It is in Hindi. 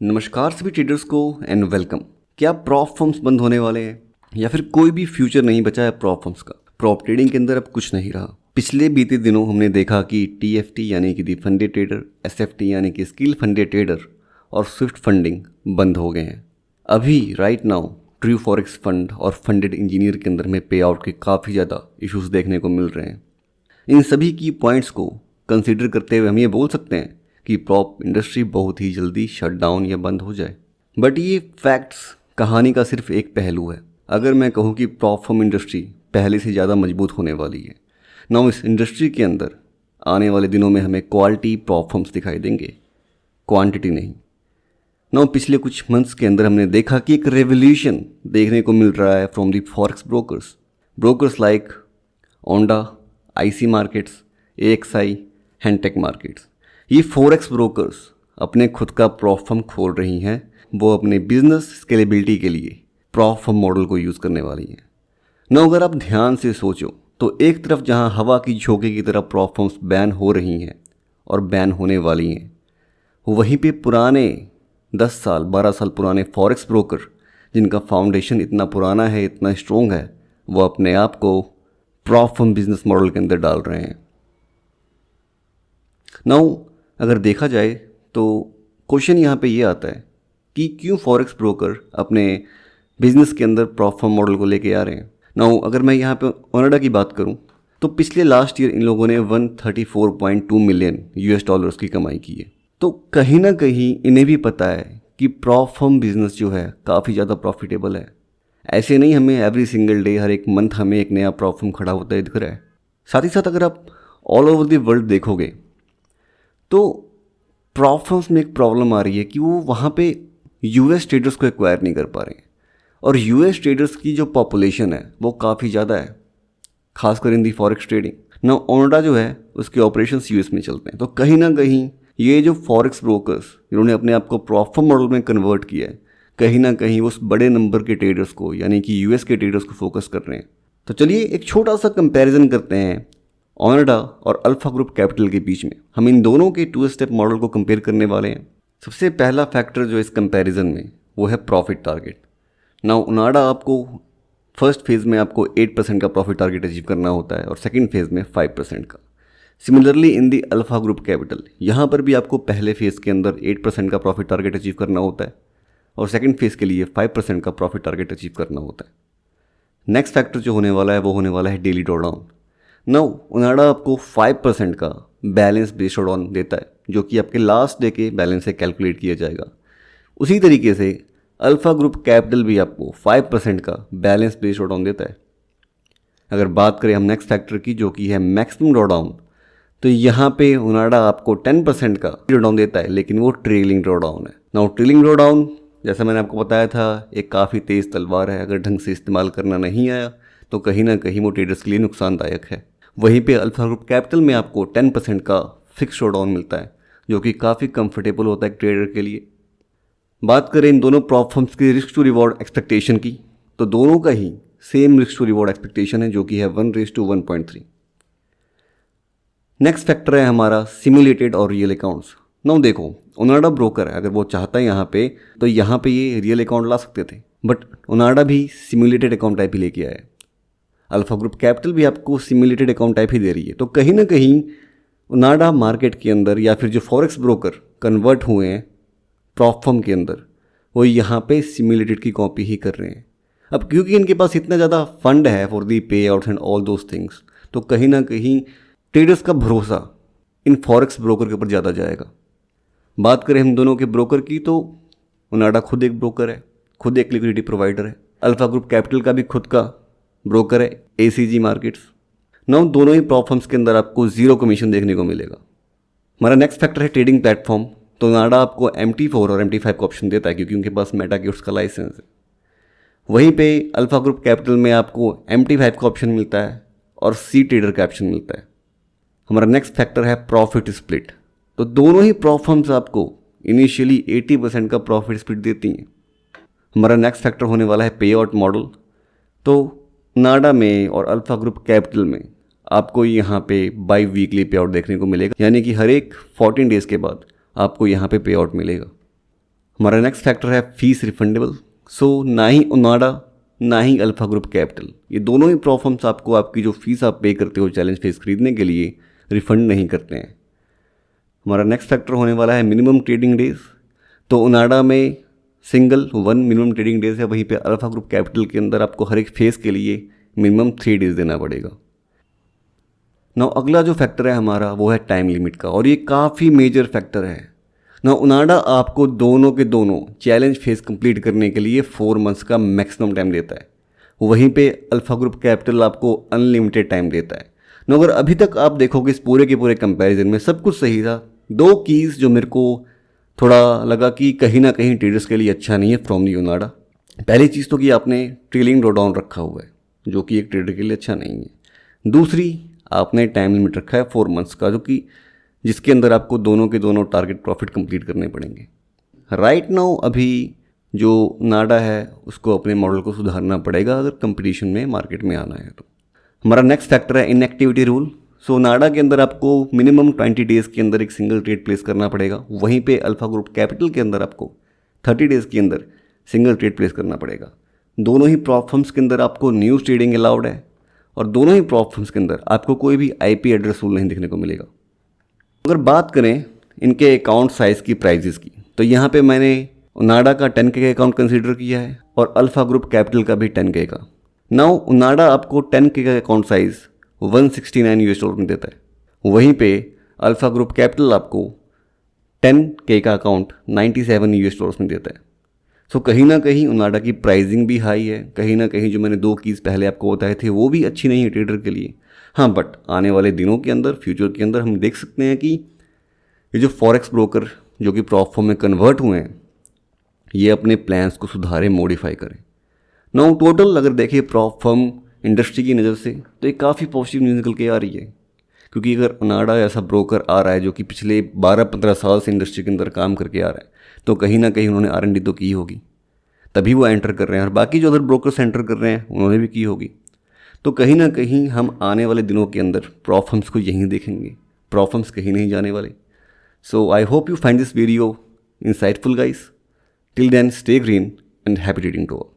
नमस्कार सभी ट्रेडर्स को एंड वेलकम। क्या प्रॉप फर्म्स बंद होने वाले हैं या फिर कोई भी फ्यूचर नहीं बचा है प्रॉप फर्म्स का? प्रॉप ट्रेडिंग के अंदर अब कुछ नहीं रहा। पिछले बीते दिनों हमने देखा कि टीएफटी यानी कि दी फंडेड ट्रेडर, एसएफटी यानी कि स्किल फंडेड ट्रेडर और स्विफ्ट फंडिंग बंद हो गए हैं। अभी right now true forex fund और फंडेड इंजीनियर के अंदर में पे आउट के काफ़ी ज़्यादा इश्यूज देखने को मिल रहे हैं। इन सभी की पॉइंट्स को कंसिडर करते हुए हम ये बोल सकते हैं कि प्रॉप इंडस्ट्री बहुत ही जल्दी शट डाउन या बंद हो जाए। बट ये फैक्ट्स कहानी का सिर्फ एक पहलू है। अगर मैं कहूँ कि प्रॉप फर्म इंडस्ट्री पहले से ज़्यादा मजबूत होने वाली है। नाउ इस इंडस्ट्री के अंदर आने वाले दिनों में हमें क्वालिटी प्रॉप फर्म्स दिखाई देंगे, क्वांटिटी नहीं। नाउ पिछले कुछ मंथ्स के अंदर हमने देखा कि एक रेवोल्यूशन देखने को मिल रहा है from the forex brokers like Oanda, IC Markets, AXI, Hantec Markets. ये फॉरेक्स ब्रोकर्स अपने खुद का प्रॉप फर्म खोल रही हैं। वो अपने बिजनेस स्केलेबिलिटी के लिए प्रॉप फर्म मॉडल को यूज़ करने वाली हैं। ना अगर आप ध्यान से सोचो तो एक तरफ जहां हवा की झोंके की तरह प्रॉप फर्म्स बैन हो रही हैं और बैन होने वाली हैं, वहीं पे पुराने 10 साल 12 साल पुराने फॉरेक्स ब्रोकर जिनका फाउंडेशन इतना पुराना है, इतना स्ट्रॉन्ग है, वो अपने आप को प्रॉप फर्म बिजनेस मॉडल के अंदर डाल रहे हैं। नाउ अगर देखा जाए तो क्वेश्चन यहाँ पे ये आता है कि क्यों फॉरेक्स ब्रोकर अपने बिजनेस के अंदर प्रॉप फर्म मॉडल को लेके आ रहे हैं। नाउ अगर मैं यहाँ पे ओनिडा की बात करूँ तो पिछले लास्ट ईयर इन लोगों ने 134.2 मिलियन यूएस डॉलर्स की कमाई की है। तो कहीं ना कहीं इन्हें भी पता है कि प्रॉप फर्म बिजनेस जो है काफ़ी ज़्यादा प्रॉफिटेबल है। ऐसे नहीं हमें एवरी सिंगल डे, हर एक मंथ हमें एक नया प्रॉप फर्म खड़ा होता है दिख रहा है। साथ ही साथ अगर आप ऑल ओवर द वर्ल्ड देखोगे तो प्रॉप फर्म्स में एक प्रॉब्लम आ रही है कि वो वहाँ पे यूएस ट्रेडर्स को एक्वायर नहीं कर पा रहे हैं। और यूएस ट्रेडर्स की जो पॉपुलेशन है वो काफ़ी ज़्यादा है, खासकर इन दी फॉरेक्स ट्रेडिंग। ना ओनिडा जो है उसके ऑपरेशंस यूएस में चलते हैं। तो कहीं ना कहीं ये जो फॉरेक्स ब्रोकर्स जिन्होंने अपने आप को प्रॉप फर्म मॉडल में कन्वर्ट किया है, कहीं ना कहीं उस बड़े नंबर के ट्रेडर्स को यानी कि यूएस के ट्रेडर्स को फोकस कर रहे हैं। तो चलिए एक छोटा सा कंपैरिजन करते हैं ओनिडा और अल्फा ग्रुप कैपिटल के बीच में। हम इन दोनों के 2 स्टेप मॉडल को कंपेयर करने वाले हैं। सबसे पहला फैक्टर जो इस कंपैरिजन में वो है प्रॉफिट टारगेट। नाउ ओनिडा आपको फर्स्ट फेज़ में आपको 8% का प्रॉफिट टारगेट अचीव करना होता है और सेकंड फेज़ में 5% का। Similarly in the alpha group capital यहाँ पर भी आपको पहले फेज़ के अंदर 8% का प्रॉफिट टारगेट अचीव करना होता है और सेकंड फेज़ के लिए 5% का प्रॉफिट टारगेट अचीव करना होता है। नेक्स्ट फैक्टर जो होने वाला है वो होने वाला है डेली ड्रॉडाउन। नाउ ओनिडा आपको 5% का बैलेंस बेस्ड ड्रॉडाउन देता है जो कि आपके लास्ट डे के बैलेंस से कैलकुलेट किया जाएगा। उसी तरीके से अल्फा ग्रुप कैपिटल भी आपको 5% का बैलेंस बेस्ड ड्रॉडाउन देता है। अगर बात करें हम नेक्स्ट फैक्टर की जो कि है मैक्सिमम ड्रॉडाउन, तो यहाँ पे ओनिडा आपको 10% का ड्रॉडाउन देता है, लेकिन वो ट्रेलिंग ड्रॉडाउन है। नाउ ट्रेलिंग ड्रॉडाउन जैसा मैंने आपको बताया था एक काफ़ी तेज़ तलवार है। अगर ढंग से इस्तेमाल करना नहीं आया तो कहीं ना कहीं वो ट्रेडर्स के लिए नुकसानदायक है। वहीं पे अल्फा ग्रुप कैपिटल में आपको 10% का फिक्स ड्रॉडाउन मिलता है जो कि काफ़ी कंफर्टेबल होता है एक ट्रेडर के लिए। बात करें इन दोनों प्रॉप फर्म्स की रिस्क टू रिवॉर्ड एक्सपेक्टेशन की, तो दोनों का ही same risk to reward expectation है जो कि है 1:1.3। नेक्स्ट फैक्टर है हमारा सिमुलेटेड और रियल अकाउंट्स। नाउ देखो ओनिडा ब्रोकर है, अगर वो चाहता है यहाँ पे ये रियल अकाउंट ला सकते थे, बट ओनिडा भी सिमुलेटेड अकाउंट टाइप ही लेके आया है। अल्फा ग्रुप कैपिटल भी आपको सिमुलेटेड अकाउंट टाइप ही दे रही है। तो कहीं ना कहीं ओनिडा मार्केट के अंदर या फिर जो फॉरेक्स ब्रोकर कन्वर्ट हुए हैं प्रॉप फर्म के अंदर, वो यहाँ पे सिमुलेटेड की कॉपी ही कर रहे हैं। अब क्योंकि इनके पास इतना ज़्यादा फंड है फॉर दी पे outs and all those things, तो कहीं ना कहीं ट्रेडर्स का भरोसा इन फॉरेक्स ब्रोकर के ऊपर ज़्यादा जाएगा। बात करें हम दोनों के ब्रोकर की तो ओनिडा खुद एक ब्रोकर है, खुद एक लिक्विडिटी प्रोवाइडर है। अल्फा ग्रुप कैपिटल का भी खुद का ब्रोकर है एसीजी मार्केट्स। नाउ दोनों ही प्रॉप फर्म्स के अंदर आपको 0 कमीशन देखने को मिलेगा। हमारा नेक्स्ट फैक्टर है ट्रेडिंग प्लेटफॉर्म। तो ओनिडा आपको MT4 और MT5 का ऑप्शन देता है क्योंकि उनके पास मेटाक्यूट्स का लाइसेंस है। वहीं पे अल्फा ग्रुप कैपिटल में आपको MT5 का ऑप्शन मिलता है और सी ट्रेडर का ऑप्शन मिलता है। हमारा नेक्स्ट फैक्टर है प्रॉफिट स्प्लिट। तो दोनों ही प्रॉप फर्म्स आपको इनिशियली 80% का प्रॉफिट स्प्लिट देती हैं। हमारा नेक्स्ट फैक्टर होने वाला है पे आउट मॉडल। तो ओनिडा में और अल्फा ग्रुप कैपिटल में आपको यहाँ पे बाई वीकली पे आउट देखने को मिलेगा, यानी कि हर एक 14 डेज़ के बाद आपको यहाँ पे पे आउट मिलेगा। हमारा नेक्स्ट फैक्टर है फीस रिफंडेबल। सो ना ही ओनाडा ना ही अल्फा ग्रुप कैपिटल, ये दोनों ही प्रोफर्म्स आपको आपकी जो फीस आप पे करते हो चैलेंज फेस खरीदने के लिए रिफंड नहीं करते हैं। हमारा नेक्स्ट फैक्टर होने वाला है मिनिमम ट्रेडिंग डेज। तो ओनाडा में सिंगल 1 मिनिमम ट्रेडिंग डेज है, वहीं पे अल्फा ग्रुप कैपिटल के अंदर आपको हर एक फेस के लिए मिनिमम 3 डेज देना पड़ेगा। ना अगला जो फैक्टर है हमारा वो है टाइम लिमिट का, और ये काफ़ी मेजर फैक्टर है ना। ओनाडा आपको दोनों के दोनों चैलेंज फेस कंप्लीट करने के लिए 4 मंथ्स का मैक्सिमम टाइम देता है, वहीं पे अल्फा ग्रुप कैपिटल आपको अनलिमिटेड टाइम देता है ना। अगर अभी तक आप देखोगे इस पूरे के पूरे कंपैरिजन में सब कुछ सही था। 2 कीज़ जो मेरे को थोड़ा लगा कि कहीं ना कहीं ट्रेडर्स के लिए अच्छा नहीं है फ्रॉम दी ओनाडा। पहली चीज़ तो कि आपने ट्रेलिंग ड्रॉ डाउन रखा हुआ है जो कि एक ट्रेडर के लिए अच्छा नहीं है। दूसरी, आपने टाइम लिमिट रखा है 4 मंथ्स का, जो कि जिसके अंदर आपको दोनों के दोनों टारगेट प्रॉफिट कंप्लीट करने पड़ेंगे। राइट नाउ अभी जो नाडा है उसको अपने मॉडल को सुधारना पड़ेगा अगर कंपटीशन में मार्केट में आना है तो। हमारा नेक्स्ट फैक्टर है इनएक्टिविटी रूल। सो नाडा के अंदर आपको मिनिमम 20 डेज़ के अंदर एक सिंगल ट्रेड प्लेस करना पड़ेगा, वहीं पे अल्फा ग्रुप कैपिटल के अंदर आपको 30 डेज़ के अंदर सिंगल ट्रेड प्लेस करना पड़ेगा। दोनों ही प्रॉप फर्म्स के अंदर आपको न्यूज़ ट्रेडिंग अलाउड है, और दोनों ही प्रॉप फर्म्स के अंदर आपको कोई भी IP एड्रेस रूल नहीं देखने को मिलेगा। अगर बात करें इनके अकाउंट साइज़ की, प्राइजेस की, तो यहाँ पे मैंने ओनाडा का 10K का अकाउंट कंसीडर किया है और अल्फा ग्रुप कैपिटल का भी 10K का। नाउ ओनाडा आपको 10K का अकाउंट साइज़ $169 में देता है, वहीं पे अल्फा ग्रुप कैपिटल आपको 10K का अकाउंट $97 में देता है। सो कहीं ना कहीं ओनाडा की प्राइसिंग भी हाई है, कहीं ना कहीं जो मैंने 2 कीज़ पहले आपको बताए थे वो भी अच्छी नहीं है ट्रेडर के लिए। हाँ, बट आने वाले दिनों के अंदर, फ्यूचर के अंदर हम देख सकते हैं कि ये जो फॉरेक्स ब्रोकर जो कि प्रॉप फर्म में कन्वर्ट हुए हैं ये अपने प्लान्स को सुधारें, मॉडिफाई करें। नाउ टोटल अगर देखें प्रॉप फर्म इंडस्ट्री की नज़र से तो एक काफ़ी पॉजिटिव न्यूज़ निकल के आ रही है, क्योंकि अगर ओनाडा ऐसा ब्रोकर आ रहा है जो कि पिछले 12-15 साल से इंडस्ट्री के अंदर काम करके आ रहा है, तो कहीं ना कहीं उन्होंने R&D तो की होगी, तभी वो एंटर कर रहे हैं, और बाकी जो अदर ब्रोकर्स एंटर कर रहे हैं उन्होंने भी की होगी। तो कहीं ना कहीं हम आने वाले दिनों के अंदर प्रॉप फर्म्स को यहीं देखेंगे, प्रॉप फर्म्स कहीं नहीं जाने वाले। So I hope you find this video insightful guys. Till then, stay green and happy reading to all.